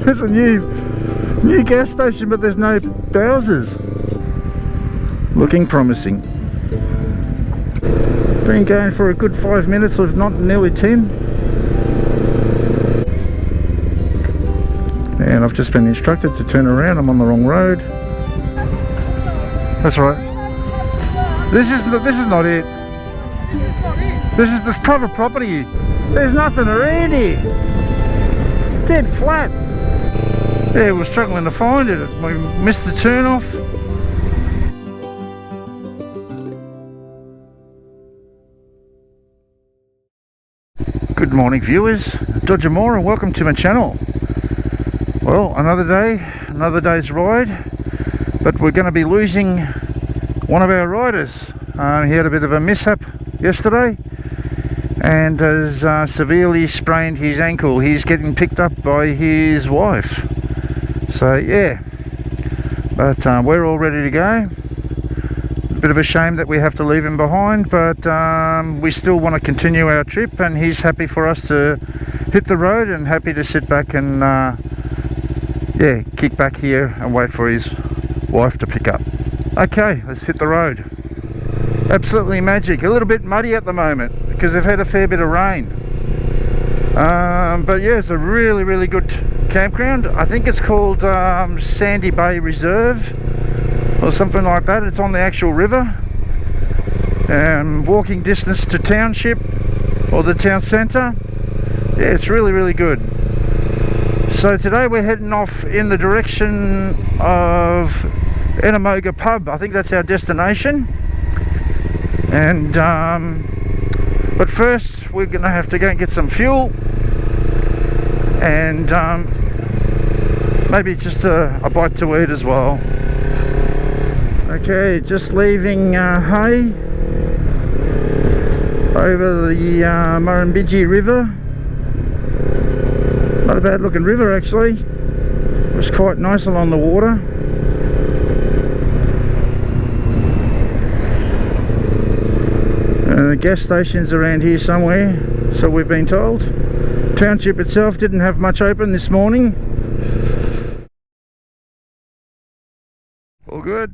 There's a new gas station, but there's no Bowsers. Looking promising. Been going for a good 5 minutes, if not nearly 10. And I've just been instructed to turn around. I'm on the wrong road. That's right. This is not it. This is the private property. There's nothing around here. Dead flat. Yeah, we're struggling to find it. We missed the turn off. Good morning, viewers. Dodger Mohr, and welcome to my channel. Well, another day, another day's ride, but we're going to be losing one of our riders. He had a bit of a mishap yesterday and has severely sprained his ankle. He's getting picked up by his wife. So yeah, but we're all ready to go. A bit of a shame that we have to leave him behind, but we still want to continue our trip, and he's happy for us to hit the road and happy to sit back and yeah, kick back here and wait for his wife to pick up. Okay, let's hit the road. Absolutely magic. A little bit muddy at the moment because they've had a fair bit of rain, but yeah, it's a really good campground. I think it's called Sandy Bay Reserve or something like that. It's on the actual river, walking distance to township or the town centre. Yeah, it's really good. So today we're heading off in the direction of Enamoga pub. I think that's our destination, and but first we're gonna have to go and get some fuel and maybe just a bite to eat as well. Okay, just leaving Hay over the Murrumbidgee River. Not a bad looking river actually. It was quite nice along the water. The gas station's around here somewhere, so we've been told. Township itself didn't have much open this morning. All good.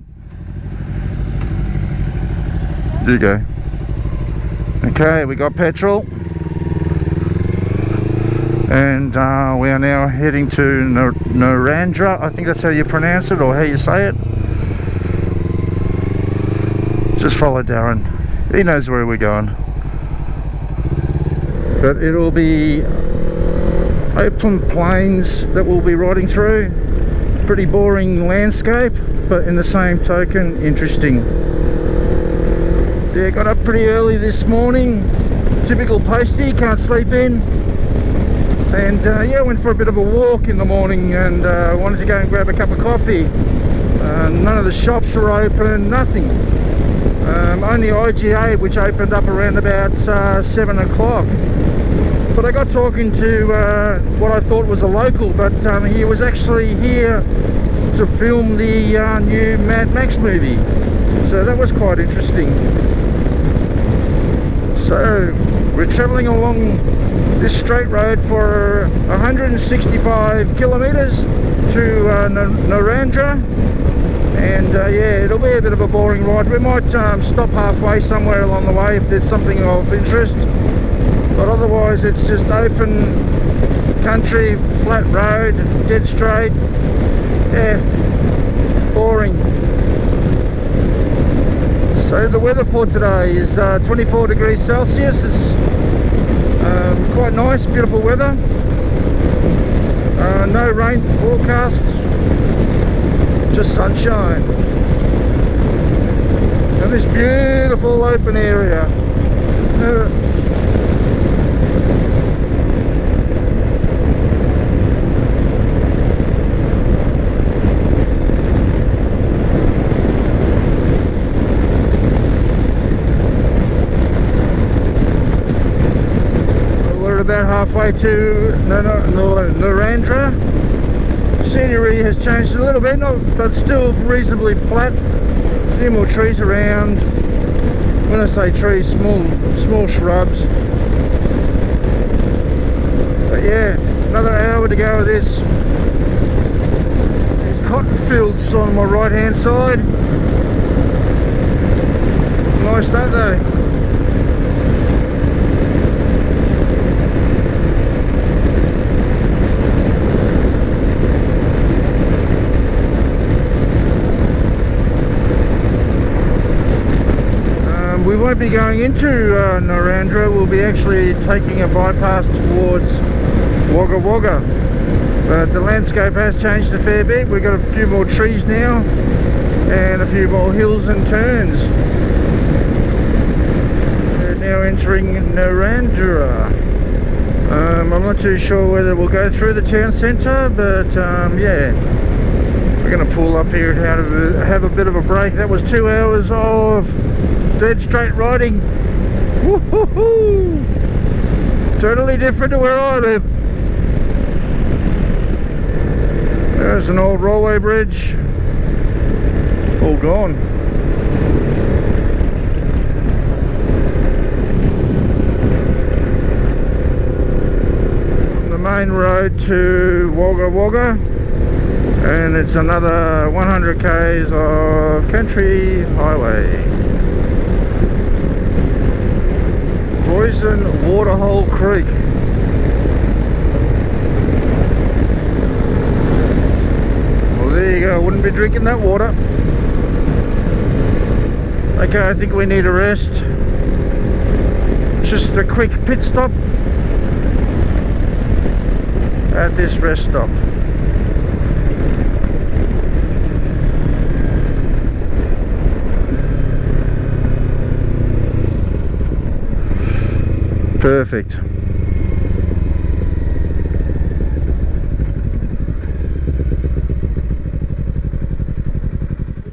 There you go. Okay, we got petrol, and we are now heading to Narandra. I think that's how you pronounce it, or how you say it. Just follow Darren. He knows where we're going. But it'll be open plains that we'll be riding through. Pretty boring landscape, but in the same token, interesting. Yeah, got up pretty early this morning. Typical postie, can't sleep in. And yeah, went for a bit of a walk in the morning, and wanted to go and grab a cup of coffee. None of the shops were open, nothing. Only IGA, which opened up around about 7 o'clock. But I got talking to what I thought was a local, but he was actually here to film the new Mad Max movie. So that was quite interesting. So we're travelling along this straight road for 165 kilometres to Narandra. And yeah, it'll be a bit of a boring ride. We might stop halfway somewhere along the way if there's something of interest, but otherwise it's just open country, flat road, dead straight. Yeah, boring. So the weather for today is 24 degrees Celsius. It's quite nice, beautiful weather. No rain forecast, just sunshine, and this beautiful open area. We're about halfway to Narandra. Scenery has changed a little bit, but still reasonably flat. A few more trees around. When I say trees, small shrubs. But yeah, another hour to go with this. There's cotton fields on my right hand side. Nice, don't they? We won't be going into Narrandera. We'll be actually taking a bypass towards Wagga Wagga. But the landscape has changed a fair bit. We've got a few more trees now and a few more hills and turns. We're now entering Narrandera. I'm not too sure whether we'll go through the town centre, but yeah, we're going to pull up here and have a bit of a break. That was 2 hours of dead straight riding. Woo-hoo-hoo! Totally different to where I live. There's an old railway bridge, all gone. On the main road to Wagga Wagga, and it's another 100 k's of country highway. Poison Waterhole Creek. Well, there you go. I wouldn't be drinking that water. Okay, I think we need a rest. Just a quick pit stop at this rest stop. Perfect. It'll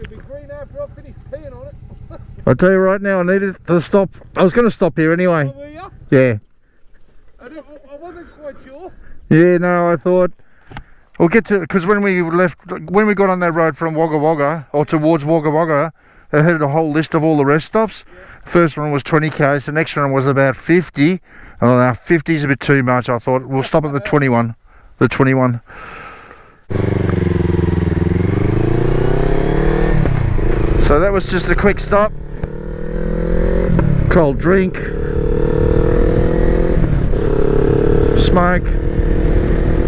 be green after I've finished peeing on it. I'll tell you right now, I needed to stop. I was going to stop here anyway. Oh, were you? Yeah. I wasn't quite sure. Yeah, no, I thought we'll get to, because when we got on that road from Wagga Wagga or towards Wagga Wagga, they had a whole list of all the rest stops. Yeah. First one was 20 k's, the next one was about 50. Oh no, 50 is a bit too much. I thought we'll stop at the 21. The 21. So that was just a quick stop. Cold drink, smoke,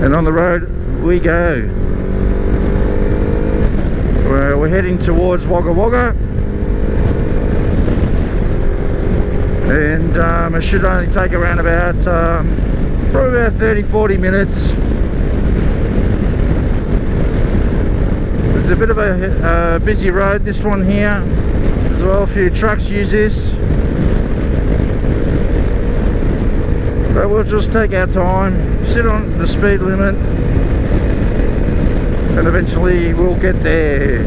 and on the road we go. We're heading towards Wagga Wagga. And it should only take around about probably about 30-40 minutes. It's a bit of a busy road, this one here as well. A few trucks use this, but we'll just take our time, sit on the speed limit, and eventually we'll get there.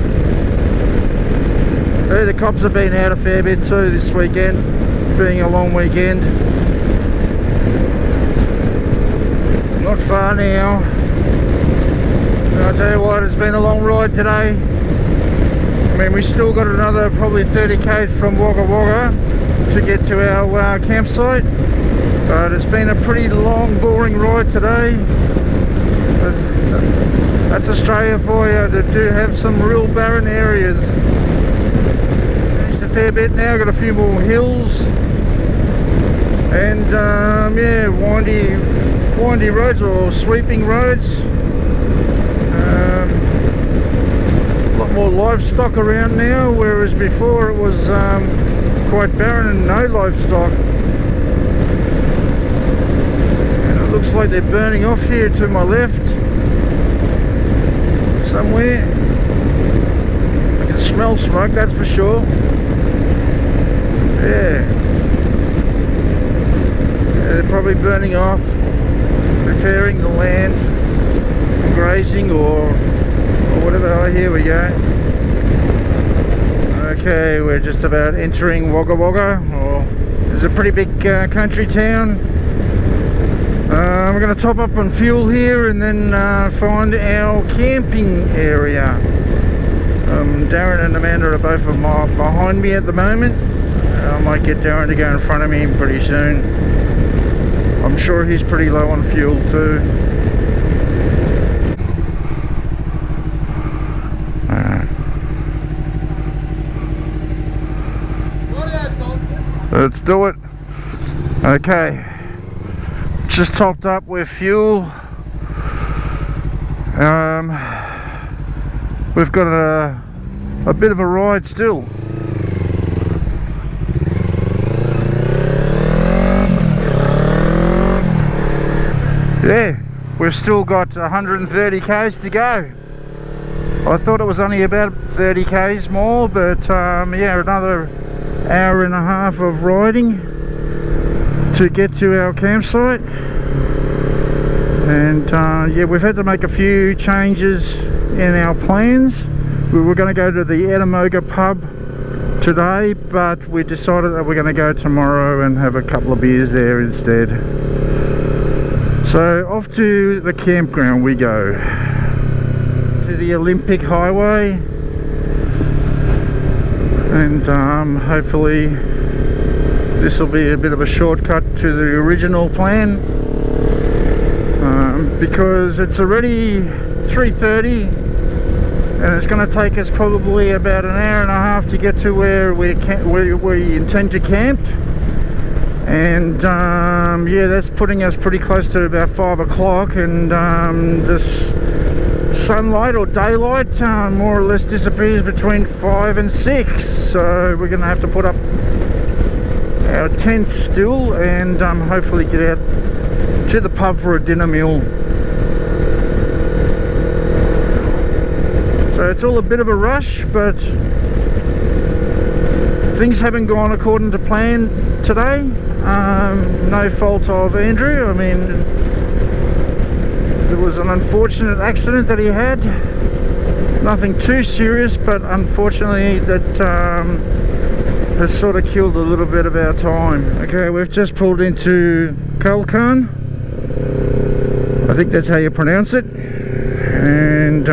The cops have been out a fair bit too this weekend, being a long weekend. Not far now. I'll tell you what, it's been a long ride today. I mean, we still got another probably 30 k's from Wagga Wagga to get to our campsite, but it's been a pretty long, boring ride today. But that's Australia for you. They do have some real barren areas. Finished a fair bit now, got a few more hills. And yeah, windy roads or sweeping roads. A lot more livestock around now, whereas before it was quite barren and no livestock. And it looks like they're burning off here to my left somewhere. I can smell smoke, that's for sure. Yeah. They're probably burning off, preparing the land for grazing or whatever. Oh, here we go. Okay, we're just about entering Wagga Wagga. It's a pretty big country town. We're going to top up on fuel here and then find our camping area. Darren and Amanda are both behind me at the moment. I might get Darren to go in front of me pretty soon. I'm sure he's pretty low on fuel too. Let's do it. Okay, just topped up with fuel. We've got a bit of a ride still. Yeah, we've still got 130 k's to go. I thought it was only about 30 k's more, but yeah, another hour and a half of riding to get to our campsite. And yeah, we've had to make a few changes in our plans. We were going to go to the Motovlog pub today, but we decided that we're going to go tomorrow and have a couple of beers there instead. So off to the campground we go, to the Olympic Highway, and hopefully this will be a bit of a shortcut to the original plan, because it's already 3:30 and it's going to take us probably about an hour and a half to get to where we intend to camp. And yeah, that's putting us pretty close to about 5 o'clock, and this sunlight or daylight more or less disappears between 5 and 6, so we're going to have to put up our tent still and hopefully get out to the pub for a dinner meal. So it's all a bit of a rush, but things haven't gone according to plan today. No fault of Andrew. I mean, there was an unfortunate accident that he had. Nothing too serious, but unfortunately that has sort of killed a little bit of our time. Okay, we've just pulled into Culcairn. I think that's how you pronounce it. And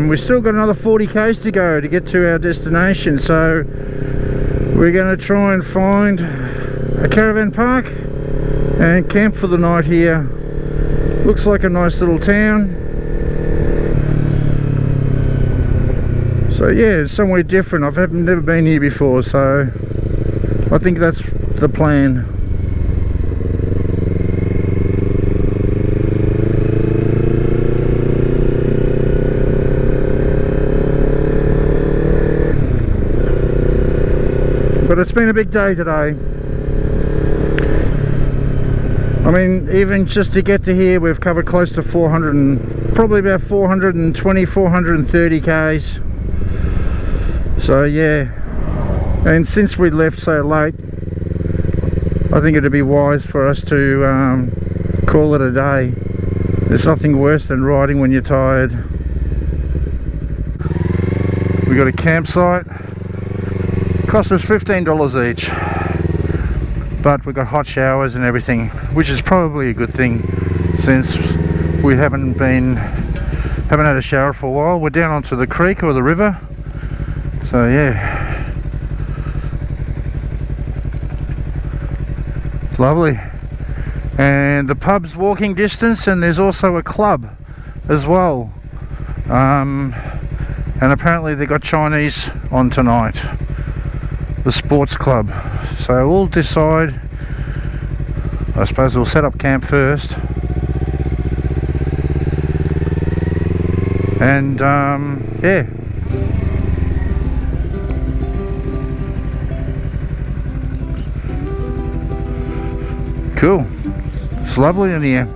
we've still got another 40 k's to go to get to our destination. So we're going to try and find a caravan park and camp for the night here. Looks like a nice little town. So yeah, it's somewhere different. I've never been here before, so I think that's the plan. But it's been a big day today. I mean, even just to get to here, we've covered close to 400 and probably about 420, 430 k's. So yeah, and since we left so late, I think it'd be wise for us to call it a day. There's nothing worse than riding when you're tired. We got a campsite. Cost us $15 each, but we got hot showers and everything, which is probably a good thing since we haven't had a shower for a while. We're down onto the creek or the river, so yeah, it's lovely. And the pub's walking distance, and there's also a club as well, and apparently they got Chinese on tonight, the sports club. So we'll decide, I suppose we'll set up camp first, and yeah, cool. It's lovely in here.